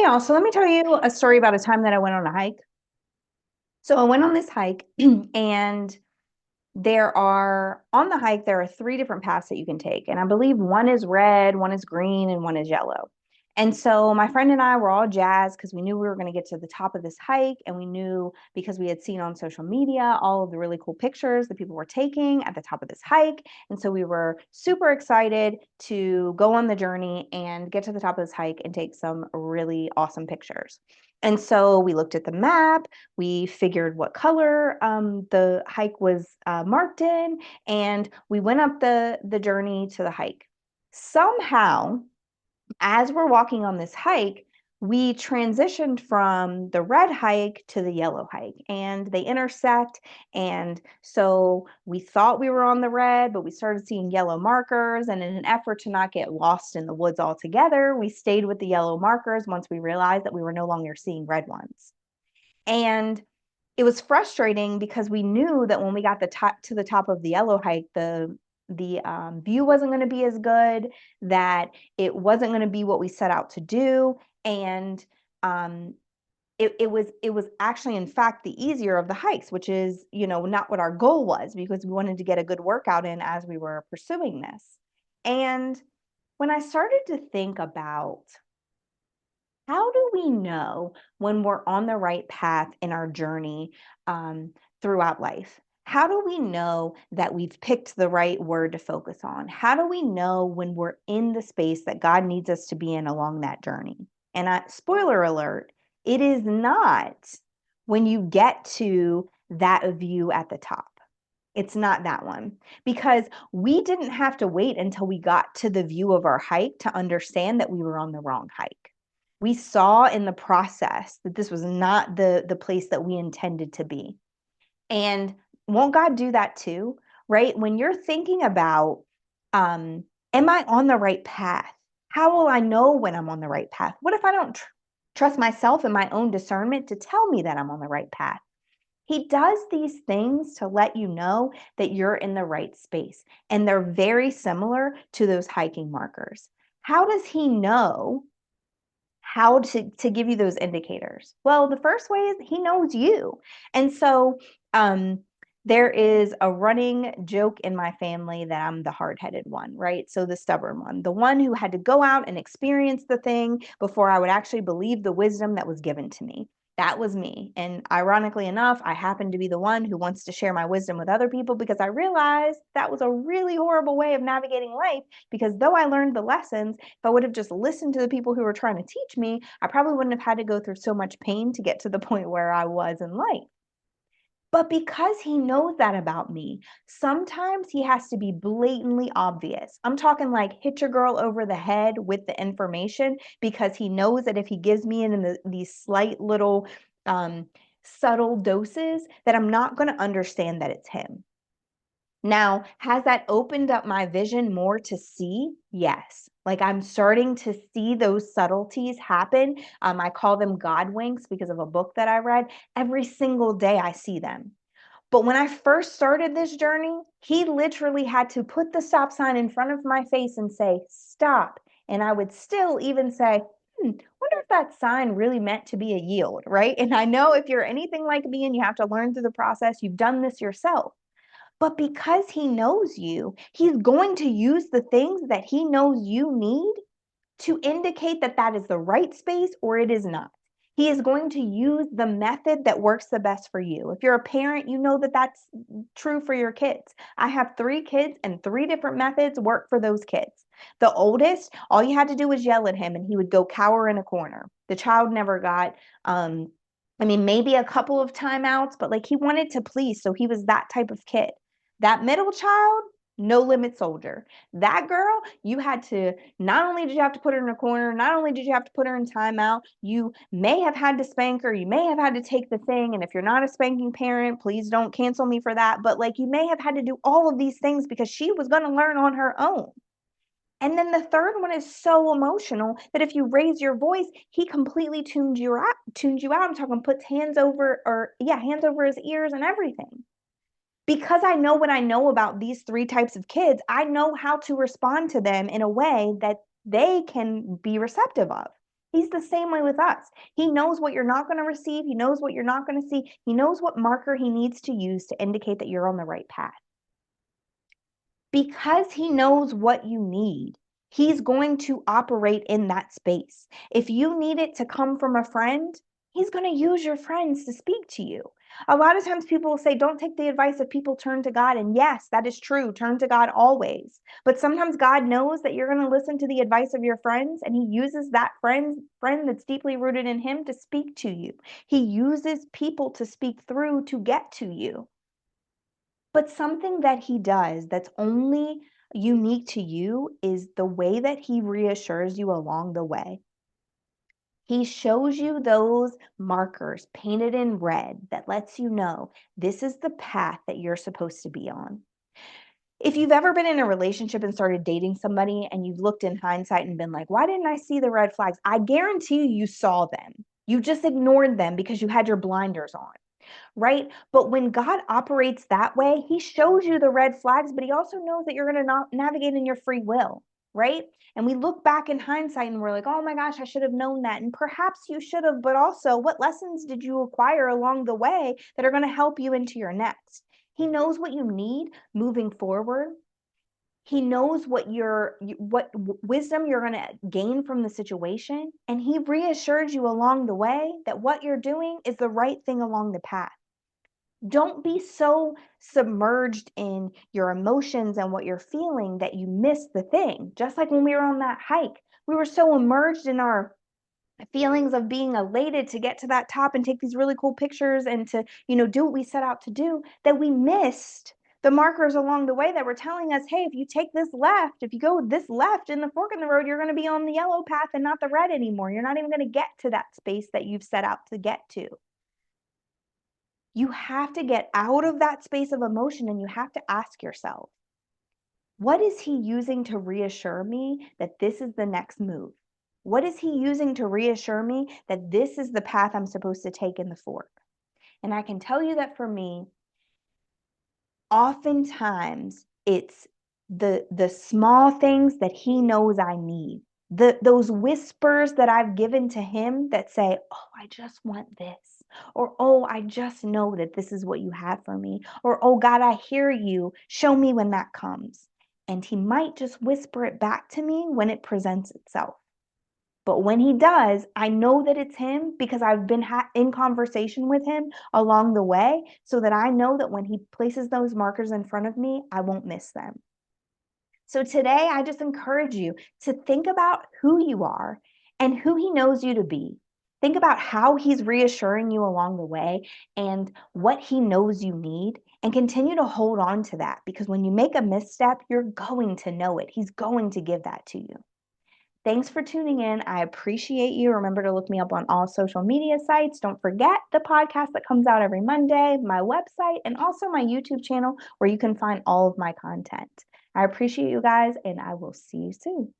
y'all. So let me tell you a story about a time that I went on a hike. So I went on this hike and on the hike, there are three different paths that you can take. And I believe one is red, one is green, and one is yellow. And so my friend and I were all jazzed because we knew we were going to get to the top of this hike. And we knew because we had seen on social media all of the really cool pictures that people were taking at the top of this hike. And so we were super excited to go on the journey and get to the top of this hike and take some really awesome pictures. And so we looked at the map, we figured what color the hike was marked in, and we went up the journey to the hike. Somehow, as we're walking on this hike, we transitioned from the red hike to the yellow hike, and they intersect. And so we thought we were on the red, but we started seeing yellow markers. And in an effort to not get lost in the woods altogether, we stayed with the yellow markers once we realized that we were no longer seeing red ones. And it was frustrating because we knew that when we got to the top of the yellow hike, the view wasn't going to be as good, that it wasn't going to be what we set out to do, and um, it was actually, in fact, the easier of the hikes, which is, not what our goal was, because we wanted to get a good workout in as we were pursuing this. And when I started to think about how do we know when we're on the right path in our journey throughout life? How do we know that we've picked the right word to focus on? How do we know when we're in the space that God needs us to be in along that journey? And spoiler alert, it is not when you get to that view at the top. It's not that one, because we didn't have to wait until we got to the view of our hike to understand that we were on the wrong hike. We saw in the process that this was not the place that we intended to be. And won't God do that too? Right? When you're thinking about, am I on the right path? How will I know when I'm on the right path? What if I don't trust myself and my own discernment to tell me that I'm on the right path? He does these things to let you know that you're in the right space. And they're very similar to those hiking markers. How does he know how to give you those indicators? Well, the first way is he knows you. And so there is a running joke in my family that I'm the hard-headed one, right? So the stubborn one, the one who had to go out and experience the thing before I would actually believe the wisdom that was given to me. That was me. And ironically enough, I happen to be the one who wants to share my wisdom with other people, because I realized that was a really horrible way of navigating life. Because though I learned the lessons, if I would have just listened to the people who were trying to teach me, I probably wouldn't have had to go through so much pain to get to the point where I was in life. But because he knows that about me, sometimes he has to be blatantly obvious. I'm talking like hit your girl over the head with the information, because he knows that if he gives me in these slight little subtle doses, that I'm not going to understand that it's him. Now, has that opened up my vision more to see? Yes. Like, I'm starting to see those subtleties happen. I call them God winks because of a book that I read. Every single day I see them. But when I first started this journey, he literally had to put the stop sign in front of my face and say, stop. And I would still even say, wonder if that sign really meant to be a yield, right? And I know if you're anything like me and you have to learn through the process, you've done this yourself. But because he knows you, he's going to use the things that he knows you need to indicate that that is the right space or it is not. He is going to use the method that works the best for you. If you're a parent, you know that that's true for your kids. I have 3 kids, and 3 different methods work for those kids. The oldest, all you had to do was yell at him and he would go cower in a corner. The child never got, maybe a couple of timeouts, but like he wanted to please. So he was that type of kid. That middle child, no limit soldier. That girl, you had to, not only did you have to put her in a corner, not only did you have to put her in timeout, you may have had to spank her, you may have had to take the thing. And if you're not a spanking parent, please don't cancel me for that. But like, you may have had to do all of these things because she was going to learn on her own. And then the third one is so emotional that if you raise your voice, he completely tunes you out. I'm talking puts hands over, hands over his ears and everything. Because I know what I know about these 3 types of kids, I know how to respond to them in a way that they can be receptive of. He's the same way with us. He knows what you're not going to receive. He knows what you're not going to see. He knows what marker he needs to use to indicate that you're on the right path. Because he knows what you need, he's going to operate in that space. If you need it to come from a friend, he's going to use your friends to speak to you. A lot of times people will say, don't take the advice of people, turn to God. And yes, that is true. Turn to God always. But sometimes God knows that you're going to listen to the advice of your friends, and he uses that friend that's deeply rooted in him to speak to you. He uses people to speak through to get to you. But something that he does that's only unique to you is the way that he reassures you along the way. He shows you those markers painted in red that lets you know this is the path that you're supposed to be on. If you've ever been in a relationship and started dating somebody and you've looked in hindsight and been like, why didn't I see the red flags? I guarantee you saw them. You just ignored them because you had your blinders on, right? But when God operates that way, he shows you the red flags, but he also knows that you're going to navigate in your free will, right? And we look back in hindsight and we're like, oh my gosh, I should have known that. And perhaps you should have, but also what lessons did you acquire along the way that are going to help you into your next? He knows what you need moving forward. He knows what wisdom you're going to gain from the situation, and he reassures you along the way that what you're doing is the right thing along the path. Don't be so submerged in your emotions and what you're feeling that you miss the thing. Just like when we were on that hike, we were so immersed in our feelings of being elated to get to that top and take these really cool pictures and to, do what we set out to do, that we missed the markers along the way that were telling us, hey, if you take this left, if you go this left in the fork in the road, you're going to be on the yellow path and not the red anymore. You're not even going to get to that space that you've set out to get to. You have to get out of that space of emotion, and you have to ask yourself, what is he using to reassure me that this is the next move? What is he using to reassure me that this is the path I'm supposed to take in the fork? And I can tell you that for me, oftentimes it's the small things that he knows I need. Those whispers that I've given to him that say, oh, I just want this. Or, oh, I just know that this is what you have for me. Or, oh, God, I hear you. Show me when that comes. And he might just whisper it back to me when it presents itself. But when he does, I know that it's him because I've been in conversation with him along the way, so that I know that when he places those markers in front of me, I won't miss them. So today, I just encourage you to think about who you are and who he knows you to be. Think about how he's reassuring you along the way and what he knows you need, and continue to hold on to that, because when you make a misstep, you're going to know it. He's going to give that to you. Thanks for tuning in. I appreciate you. Remember to look me up on all social media sites. Don't forget the podcast that comes out every Monday, my website, and also my YouTube channel where you can find all of my content. I appreciate you guys, and I will see you soon.